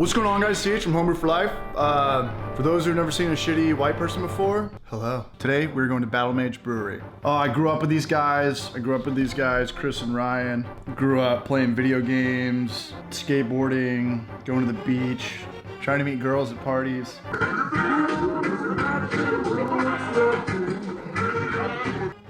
What's going on, guys? CH from Homebrew for Life. For those who've never seen a shitty white person before, hello. Today we're going to BATTLEMAGE Brewery. Oh, I grew up with these guys. Chris and Ryan. Grew up playing video games, skateboarding, going to the beach, trying to meet girls at parties.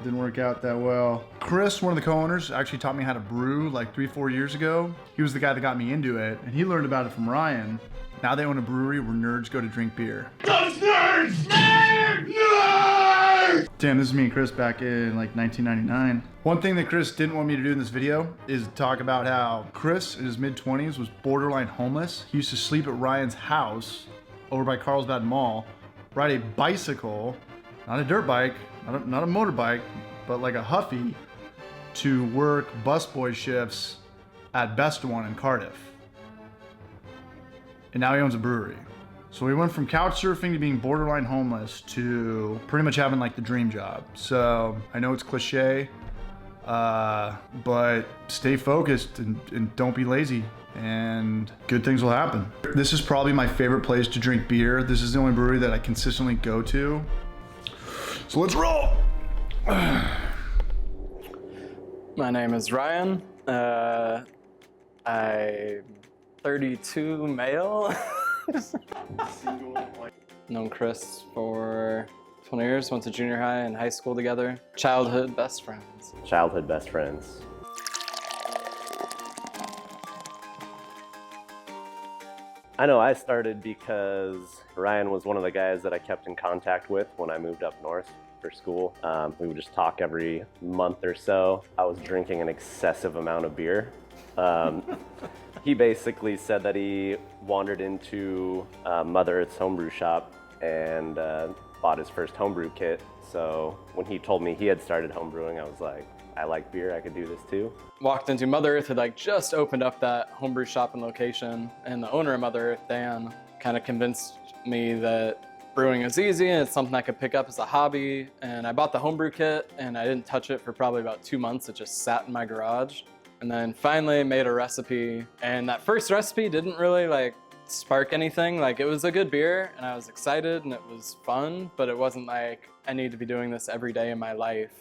Didn't work out that well. Chris, one of the co-owners, actually taught me how to brew like 3-4 years ago. He was the guy that got me into it, and he learned about it from Ryan. Now they own a brewery where nerds go to drink beer. Those nerds! Nerds! Nerds! Damn, this is me and Chris back in like 1999. One thing that Chris didn't want me to do in this video is talk about how Chris in his mid-20s was borderline homeless. He used to sleep at Ryan's house over by Carlsbad Mall, ride a bicycle, not a dirt bike, not a motorbike, but like a Huffy, to work busboy shifts at Vista in Cardiff. And now he owns a brewery. So we went from couch surfing to being borderline homeless to pretty much having like the dream job. So I know it's cliche, but stay focused and don't be lazy, and good things will happen. This is probably my favorite place to drink beer. This is the only brewery that I consistently go to. So let's roll. My name is Ryan. I'm 32, male. Known Chris for 20 years, went to junior high and high school together. Childhood best friends. Childhood best friends. I know I started because Ryan was one of the guys that I kept in contact with when I moved up north for school. We would just talk every month or so. I was drinking an excessive amount of beer. He basically said that he wandered into Mother Earth's homebrew shop and bought his first homebrew kit. So when he told me he had started homebrewing, I was like, I like beer, I could do this too. Walked into Mother Earth, had like just opened up that homebrew shop and location, and the owner of Mother Earth, Dan, kind of convinced me that brewing is easy and it's something I could pick up as a hobby. And I bought the homebrew kit and I didn't touch it for probably about 2 months. It just sat in my garage. And then finally made a recipe, and that first recipe didn't really like spark anything. Like, it was a good beer and I was excited and it was fun, but it wasn't like I need to be doing this every day in my life.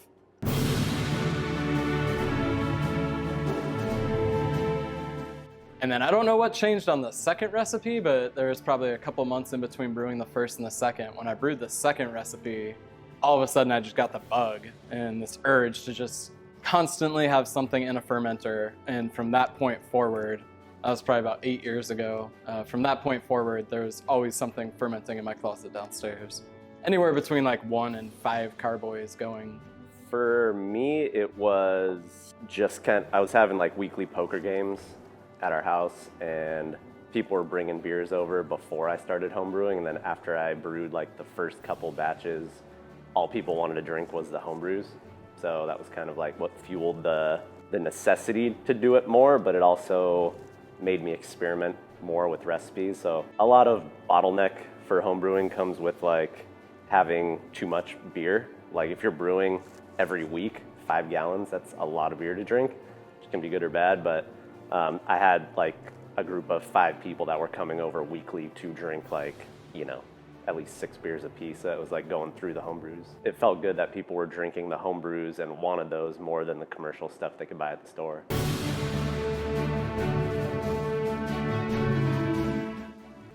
And then I don't know what changed on the second recipe, but there was probably a couple months in between brewing the first and the second. When I brewed the second recipe, all of a sudden I just got the bug and this urge to just constantly have something in a fermenter. And from that point forward, that was probably about 8 years ago. From that point forward, there was always something fermenting in my closet downstairs. Anywhere between like 1 and 5 carboys going. For me, it was just I was having like weekly poker games at our house, and people were bringing beers over before I started homebrewing, and then after I brewed like the first couple batches, all people wanted to drink was the homebrews. So that was kind of like what fueled the necessity to do it more, but it also made me experiment more with recipes. So a lot of bottleneck for homebrewing comes with like having too much beer. Like if you're brewing every week, 5 gallons, that's a lot of beer to drink, which can be good or bad, but I had like a group of 5 people that were coming over weekly to drink like, you know, at least 6 beers a piece. So it was like going through the homebrews. It felt good that people were drinking the homebrews and wanted those more than the commercial stuff they could buy at the store.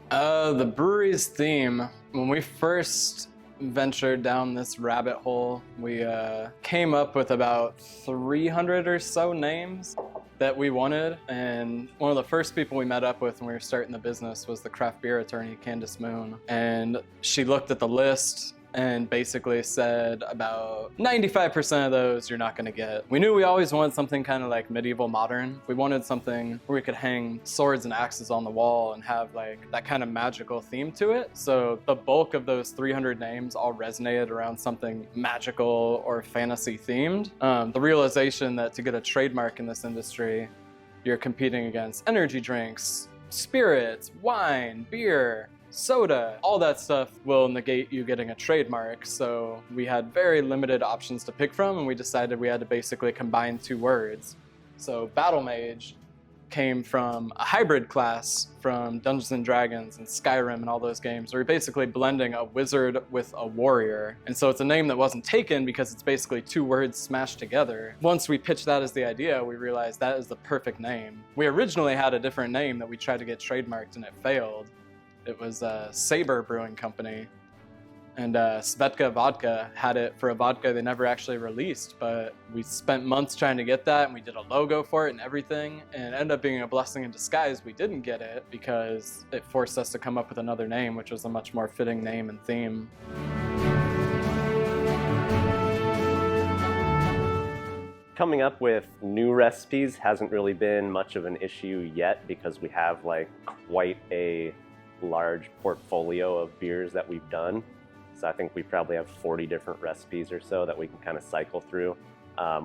The brewery's theme, when we first ventured down this rabbit hole, we came up with about 300 or so names that we wanted, and one of the first people we met up with when we were starting the business was the craft beer attorney, Candace Moon, and she looked at the list and basically said about 95% of those you're not gonna get. We knew we always wanted something kind of like medieval modern. We wanted something where we could hang swords and axes on the wall and have like that kind of magical theme to it. So the bulk of those 300 names all resonated around something magical or fantasy themed. The realization that to get a trademark in this industry, you're competing against energy drinks, spirits, wine, beer, soda, all that stuff will negate you getting a trademark. So we had very limited options to pick from, and we decided we had to basically combine 2 words. So BATTLEMAGE came from a hybrid class from Dungeons and Dragons and Skyrim and all those games, where you're basically blending a wizard with a warrior. And so it's a name that wasn't taken because it's basically two words smashed together. Once we pitched that as the idea, we realized that is the perfect name. We originally had a different name that we tried to get trademarked and it failed. It was Saber Brewing Company. And Svetka Vodka had it for a vodka they never actually released, but we spent months trying to get that, and we did a logo for it and everything, and it ended up being a blessing in disguise. We didn't get it because it forced us to come up with another name, which was a much more fitting name and theme. Coming up with new recipes hasn't really been much of an issue yet because we have like quite a large portfolio of beers that we've done. So I think we probably have 40 different recipes or so that we can kind of cycle through.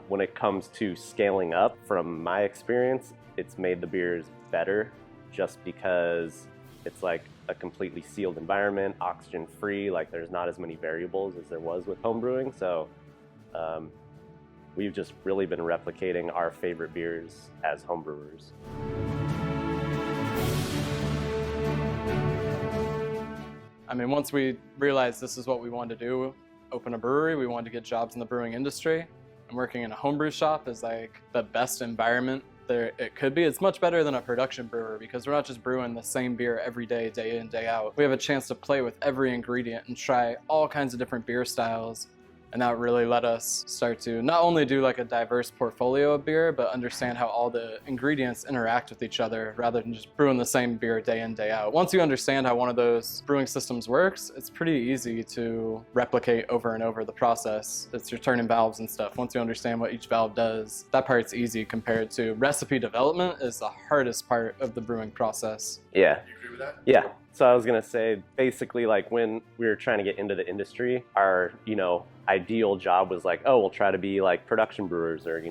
When it comes to scaling up, from my experience, it's made the beers better just because it's like a completely sealed environment, oxygen free, like there's not as many variables as there was with homebrewing. So we've just really been replicating our favorite beers as homebrewers. I mean, once we realized this is what we wanted to do, open a brewery, we wanted to get jobs in the brewing industry, and working in a homebrew shop is like the best environment there it could be. It's much better than a production brewer because we're not just brewing the same beer every day, day in, day out. We have a chance to play with every ingredient and try all kinds of different beer styles. And that really let us start to not only do like a diverse portfolio of beer, but understand how all the ingredients interact with each other rather than just brewing the same beer day in, day out. Once you understand how one of those brewing systems works, it's pretty easy to replicate over and over the process. It's your turning valves and stuff. Once you understand what each valve does, that part's easy compared to recipe development is the hardest part of the brewing process. Yeah. Do you agree with that? Yeah. So I was gonna say, basically, like when we were trying to get into the industry, our, ideal job was like, oh, we'll try to be like production brewers or,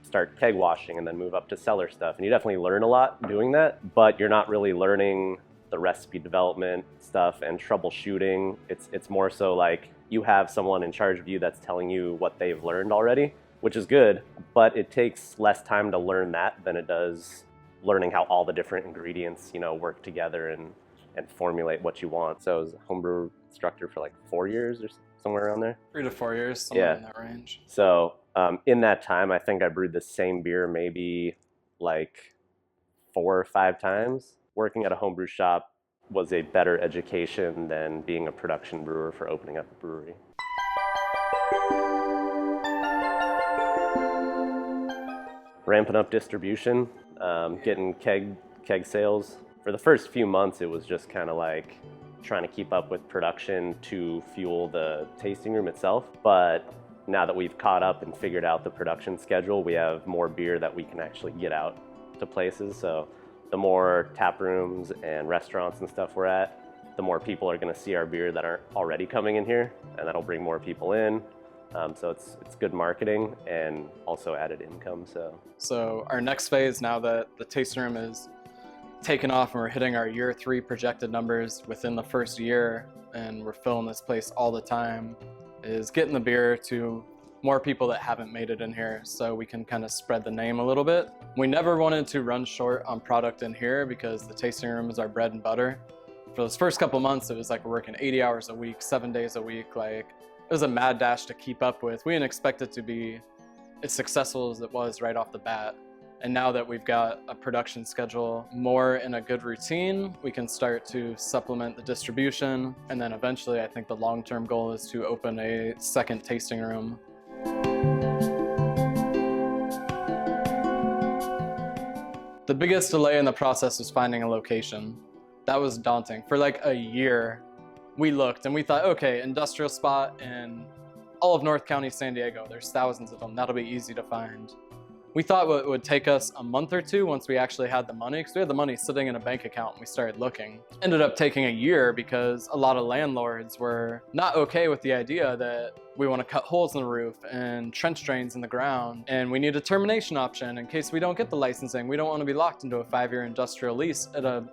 start keg washing and then move up to cellar stuff. And you definitely learn a lot doing that, but you're not really learning the recipe development stuff and troubleshooting. It's more so like you have someone in charge of you that's telling you what they've learned already, which is good, but it takes less time to learn that than it does learning how all the different ingredients, work together and formulate what you want. So I was a homebrew instructor for like 4 years or somewhere around there. 3 to 4 years, somewhere in that range. So in that time, I think I brewed the same beer maybe like 4 or 5 times. Working at a homebrew shop was a better education than being a production brewer for opening up a brewery. Ramping up distribution, getting keg sales. For the first few months, it was just kind of like trying to keep up with production to fuel the tasting room itself. But now that we've caught up and figured out the production schedule, we have more beer that we can actually get out to places. So the more tap rooms and restaurants and stuff we're at, the more people are going to see our beer that aren't already coming in here, and that'll bring more people in. So it's good marketing and also added income. So our next phase, now that the tasting room is taken off and we're hitting our year 3 projected numbers within the first year, and we're filling this place all the time, is getting the beer to more people that haven't made it in here so we can kind of spread the name a little bit. We never wanted to run short on product in here because the tasting room is our bread and butter. For those first couple months, it was like we're working 80 hours a week, 7 days a week. Like, it was a mad dash to keep up with. We didn't expect it to be as successful as it was right off the bat. And now that we've got a production schedule more in a good routine, we can start to supplement the distribution. And then eventually, I think the long-term goal is to open a second tasting room. The biggest delay in the process was finding a location. That was daunting. For like a year, we looked and we thought, okay, industrial spot in all of North County, San Diego. There's thousands of them. That'll be easy to find. We thought it would take us a month or 2 once we actually had the money, because we had the money sitting in a bank account and we started looking. Ended up taking a year because a lot of landlords were not okay with the idea that we want to cut holes in the roof and trench drains in the ground, and we need a termination option in case we don't get the licensing. We don't want to be locked into a 5-year industrial lease at a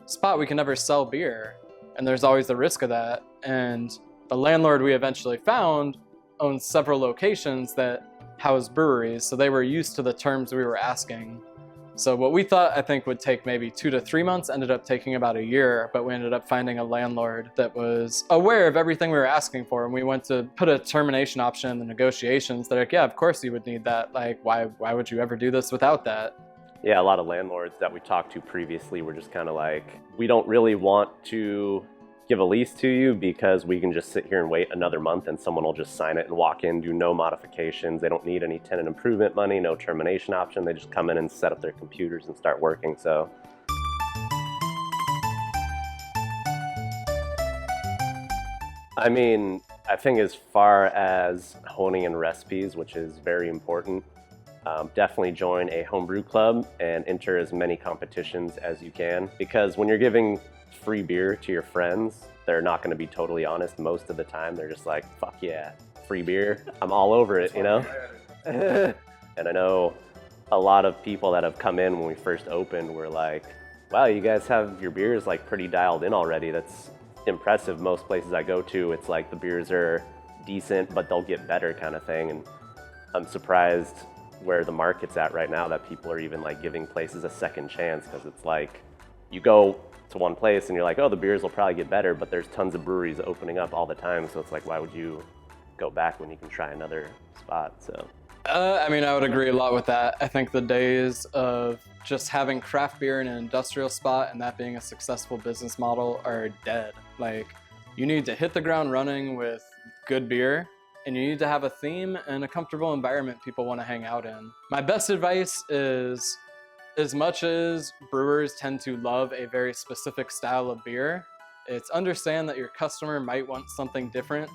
spot we can never sell beer, and there's always the risk of that. And the landlord we eventually found owns several locations that house breweries, so they were used to the terms we were asking. So what we thought, I think, would take maybe 2 to 3 months ended up taking about a year, but we ended up finding a landlord that was aware of everything we were asking for. And we went to put a termination option in the negotiations. They're like, yeah, of course you would need that. Like, why would you ever do this without that? Yeah, a lot of landlords that we talked to previously were just kind of like, we don't really want to give a lease to you because we can just sit here and wait another month and someone will just sign it and walk in, do no modifications. They don't need any tenant improvement money, no termination option. They just come in and set up their computers and start working. So I mean, I think as far as honing in recipes, which is very important, definitely join a homebrew club and enter as many competitions as you can, because when you're giving free beer to your friends, they're not going to be totally honest most of the time. They're just like, fuck yeah, free beer, I'm all over it, you know? And I know a lot of people that have come in when we first opened were like, wow, you guys have your beers like pretty dialed in already. That's impressive. Most places I go to, it's like the beers are decent, but they'll get better kind of thing. And I'm surprised where the market's at right now that people are even like giving places a second chance, because it's like you go to one place and you're like, oh, the beers will probably get better, but there's tons of breweries opening up all the time, so it's like, why would you go back when you can try another spot? So I mean, I would agree a lot with that. I think the days of just having craft beer in an industrial spot and that being a successful business model are dead. Like, you need to hit the ground running with good beer, and you need to have a theme and a comfortable environment people want to hang out in. My best advice is, as much as brewers tend to love a very specific style of beer, it's understand that your customer might want something different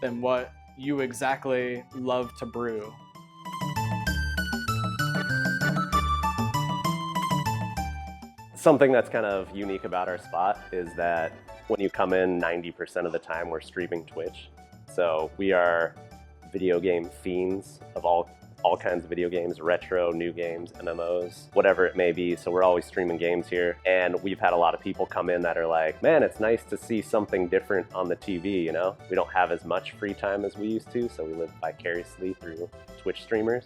than what you exactly love to brew. something that's kind of unique about our spot is that when you come in, 90% of the time we're streaming Twitch. So we are video game fiends of all kinds of video games, retro, new games, MMOs, whatever it may be. So we're always streaming games here. And we've had a lot of people come in that are like, man, it's nice to see something different on the TV, you know? We don't have as much free time as we used to, so we live vicariously through Twitch streamers.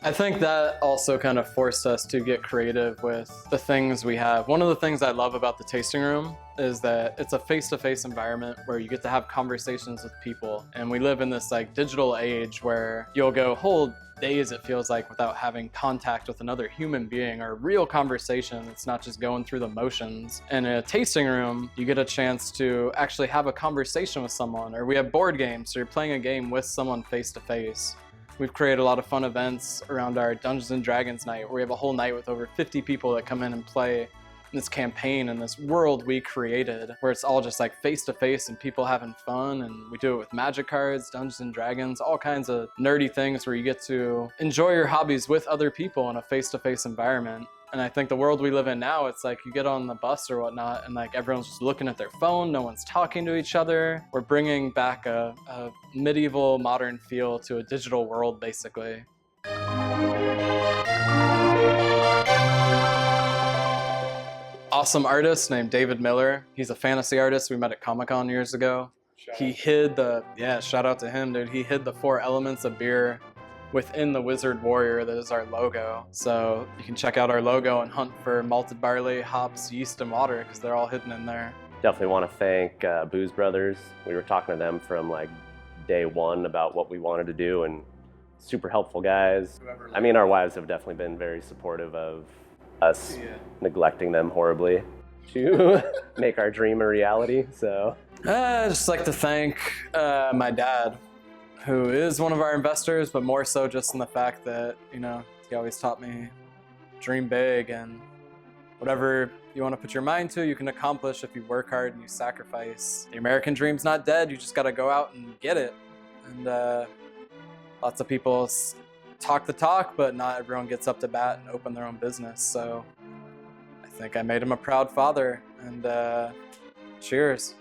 I think that also kind of forced us to get creative with the things we have. One of the things I love about the tasting room is that it's a face-to-face environment where you get to have conversations with people. And we live in this like digital age where you'll go whole days, it feels like, without having contact with another human being or real conversation. It's not just going through the motions. And in a tasting room, you get a chance to actually have a conversation with someone, or we have board games, so you're playing a game with someone face-to-face. We've created a lot of fun events around our Dungeons and Dragons night, where we have a whole night with over 50 people that come in and play this campaign and this world we created, where it's all just like face-to-face and people having fun. And we do it with magic cards, Dungeons and Dragons, all kinds of nerdy things where you get to enjoy your hobbies with other people in a face-to-face environment. And I think the world we live in now, it's like you get on the bus or whatnot and like everyone's just looking at their phone, no one's talking to each other. We're bringing back a medieval modern feel to a digital world, basically. Awesome artist named David Miller. He's a fantasy artist we met at Comic-Con years ago. He hid shout out to him, dude. He hid the 4 elements of beer within the Wizard Warrior that is our logo. So you can check out our logo and hunt for malted barley, hops, yeast, and water, because they're all hidden in there. Definitely want to thank Booze Brothers. We were talking to them from like day one about what we wanted to do, and super helpful guys. I mean, our wives have definitely been very supportive of us neglecting them horribly to make our dream a reality. So I'd just like to thank my dad, who is one of our investors, but more so just in the fact that, you know, he always taught me dream big, and whatever you want to put your mind to, you can accomplish if you work hard and you sacrifice. The American dream's not dead. You just got to go out and get it. And lots of people talk the talk, but not everyone gets up to bat and open their own business. So I think I made him a proud father, and cheers.